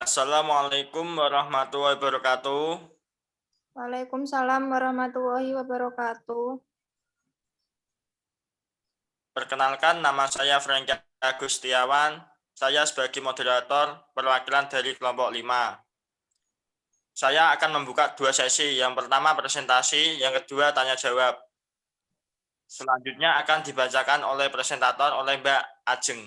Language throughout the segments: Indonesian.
Assalamualaikum warahmatullahi wabarakatuh. Waalaikumsalam warahmatullahi wabarakatuh. Perkenalkan, nama saya Franky Agustiawan. Saya sebagai moderator perwakilan dari kelompok 5. Saya akan membuka 2 sesi. Yang pertama presentasi, yang kedua tanya jawab. Selanjutnya akan dibacakan oleh presentator oleh Mbak Ajeng.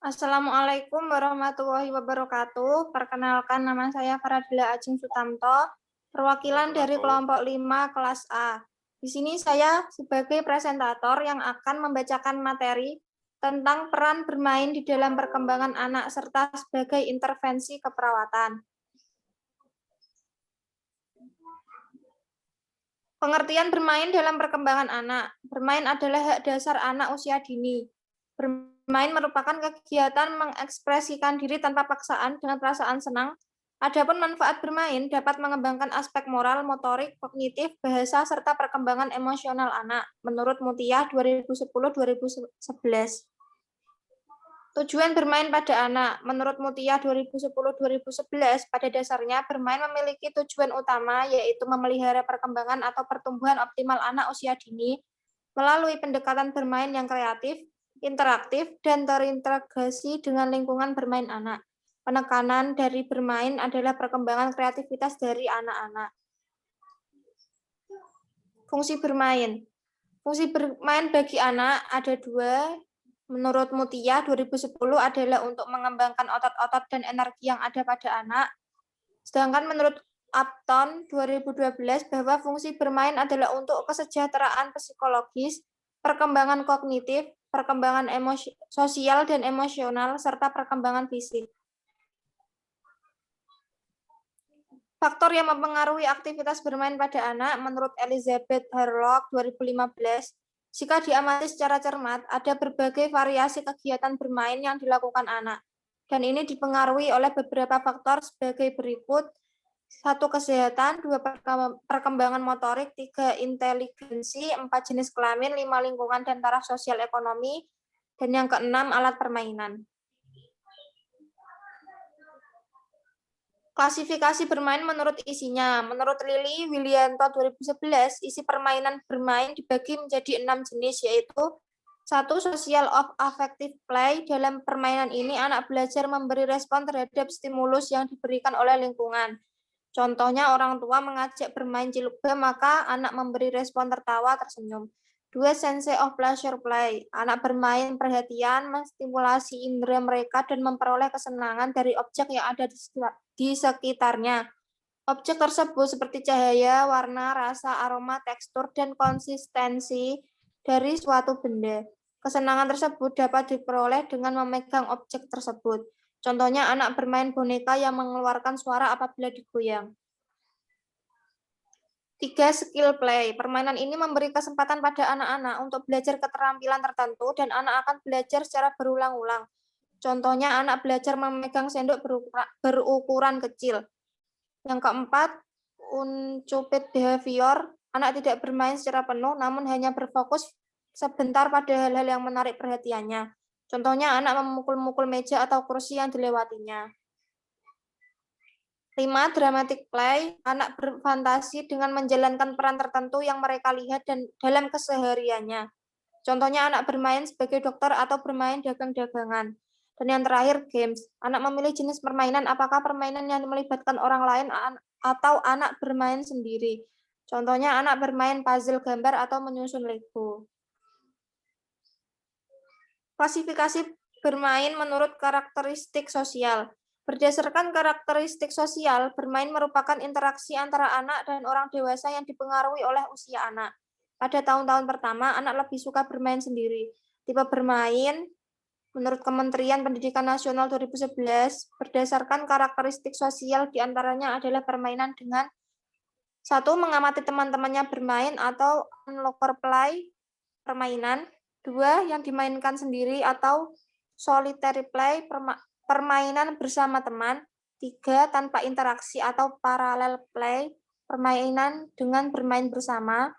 Assalamualaikum warahmatullahi wabarakatuh. Perkenalkan, nama saya Faradila Ajeng Sutamto, perwakilan dari kelompok 5 kelas A. Di sini saya sebagai presentator yang akan membacakan materi tentang peran bermain di dalam perkembangan anak serta sebagai intervensi keperawatan. Pengertian bermain dalam perkembangan anak. Bermain adalah hak dasar anak usia dini. Bermain merupakan kegiatan mengekspresikan diri tanpa paksaan dengan perasaan senang. Adapun manfaat bermain dapat mengembangkan aspek moral, motorik, kognitif, bahasa, serta perkembangan emosional anak, menurut Mutia 2010-2011. Tujuan bermain pada anak, menurut Mutia 2010-2011, pada dasarnya bermain memiliki tujuan utama, yaitu memelihara perkembangan atau pertumbuhan optimal anak usia dini melalui pendekatan bermain yang kreatif, interaktif, dan terintegrasi dengan lingkungan bermain anak. Penekanan dari bermain adalah perkembangan kreativitas dari anak-anak. Fungsi bermain. Fungsi bermain bagi anak ada 2. Menurut Mutia 2010 adalah untuk mengembangkan otot-otot dan energi yang ada pada anak. Sedangkan menurut Upton 2012 bahwa fungsi bermain adalah untuk kesejahteraan psikologis, perkembangan kognitif, perkembangan sosial dan emosional, serta perkembangan fisik. Faktor yang mempengaruhi aktivitas bermain pada anak, menurut Elizabeth Harlock 2015, jika diamati secara cermat, ada berbagai variasi kegiatan bermain yang dilakukan anak, dan ini dipengaruhi oleh beberapa faktor sebagai berikut. 1. Kesehatan, 2. Perkembangan motorik, 3. Inteligensi, 4. Jenis kelamin, 5. Lingkungan dan taraf sosial ekonomi, dan yang ke-6. Alat permainan. Klasifikasi bermain menurut isinya. Menurut Lili Willianto 2011, isi permainan bermain dibagi menjadi 6 jenis, yaitu 1. Social of affective play. Dalam permainan ini, anak belajar memberi respon terhadap stimulus yang diberikan oleh lingkungan. Contohnya, orang tua mengajak bermain cilukba, maka anak memberi respon tertawa, tersenyum. 2. Sense of pleasure play. Anak bermain perhatian, menstimulasi indera mereka, dan memperoleh kesenangan dari objek yang ada di sekitarnya. Objek tersebut seperti cahaya, warna, rasa, aroma, tekstur, dan konsistensi dari suatu benda. Kesenangan tersebut dapat diperoleh dengan memegang objek tersebut. Contohnya, anak bermain boneka yang mengeluarkan suara apabila digoyang. 3. Skill play. Permainan ini memberi kesempatan pada anak-anak untuk belajar keterampilan tertentu dan anak akan belajar secara berulang-ulang. Contohnya, anak belajar memegang sendok berukuran kecil. Yang keempat, uncupid behavior. Anak tidak bermain secara penuh, namun hanya berfokus sebentar pada hal-hal yang menarik perhatiannya. Contohnya, anak memukul-mukul meja atau kursi yang dilewatinya. 5. Dramatic play. Anak berfantasi dengan menjalankan peran tertentu yang mereka lihat dan dalam kesehariannya. Contohnya, anak bermain sebagai dokter atau bermain dagang-dagangan. Dan yang terakhir, games. Anak memilih jenis permainan, apakah permainan yang melibatkan orang lain atau anak bermain sendiri. Contohnya, anak bermain puzzle gambar atau menyusun Lego. Klasifikasi bermain menurut karakteristik sosial. Berdasarkan karakteristik sosial, bermain merupakan interaksi antara anak dan orang dewasa yang dipengaruhi oleh usia anak. Pada tahun-tahun pertama, anak lebih suka bermain sendiri. Tipe bermain, menurut Kementerian Pendidikan Nasional 2011, berdasarkan karakteristik sosial diantaranya adalah permainan dengan 1. Mengamati teman-temannya bermain atau onlooker play, permainan. 2. Yang dimainkan sendiri atau solitary play, permainan bersama teman. 3. Tanpa interaksi atau parallel play, permainan dengan bermain bersama.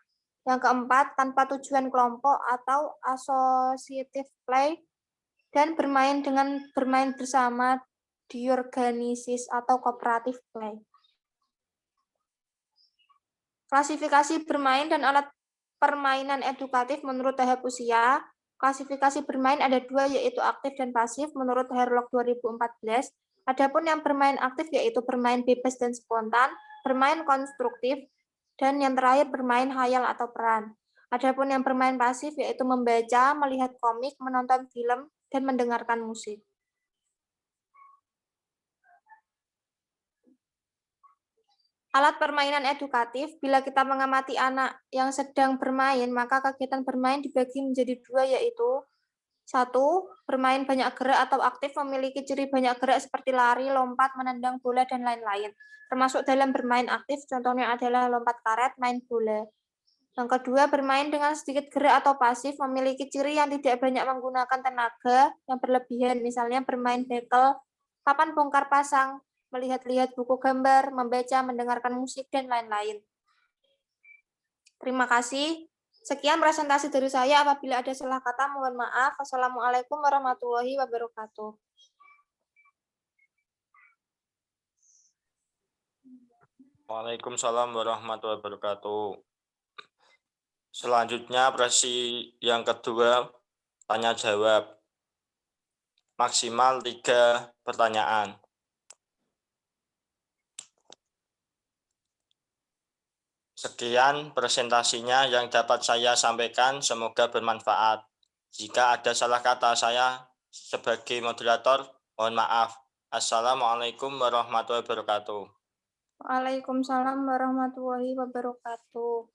Yang keempat, tanpa tujuan kelompok atau associative play, dan bermain dengan bermain bersama diorganisis atau cooperative play. Klasifikasi bermain dan alat permainan edukatif menurut tahap usia. Klasifikasi bermain ada dua, yaitu aktif dan pasif menurut Herlock 2014. Adapun yang bermain aktif yaitu bermain bebas dan spontan, bermain konstruktif, dan yang terakhir bermain khayal atau peran. Adapun yang bermain pasif yaitu membaca, melihat komik, menonton film, dan mendengarkan musik. Alat permainan edukatif, bila kita mengamati anak yang sedang bermain, maka kegiatan bermain dibagi menjadi dua, yaitu 1. Bermain banyak gerak atau aktif memiliki ciri banyak gerak seperti lari, lompat, menendang bola, dan lain-lain. Termasuk dalam bermain aktif, contohnya adalah lompat karet, main bola. Yang kedua, bermain dengan sedikit gerak atau pasif memiliki ciri yang tidak banyak menggunakan tenaga yang berlebihan, misalnya bermain bekel, papan bongkar pasang, melihat-lihat buku gambar, membaca, mendengarkan musik, dan lain-lain. Terima kasih. Sekian presentasi dari saya. Apabila ada salah kata, mohon maaf. Wassalamualaikum warahmatullahi wabarakatuh. Waalaikumsalam warahmatullahi wabarakatuh. Selanjutnya presi yang kedua, tanya jawab. Maksimal 3 pertanyaan. Sekian presentasinya yang dapat saya sampaikan, semoga bermanfaat. Jika ada salah kata saya sebagai moderator, mohon maaf. Assalamualaikum warahmatullahi wabarakatuh. Waalaikumsalam warahmatullahi wabarakatuh.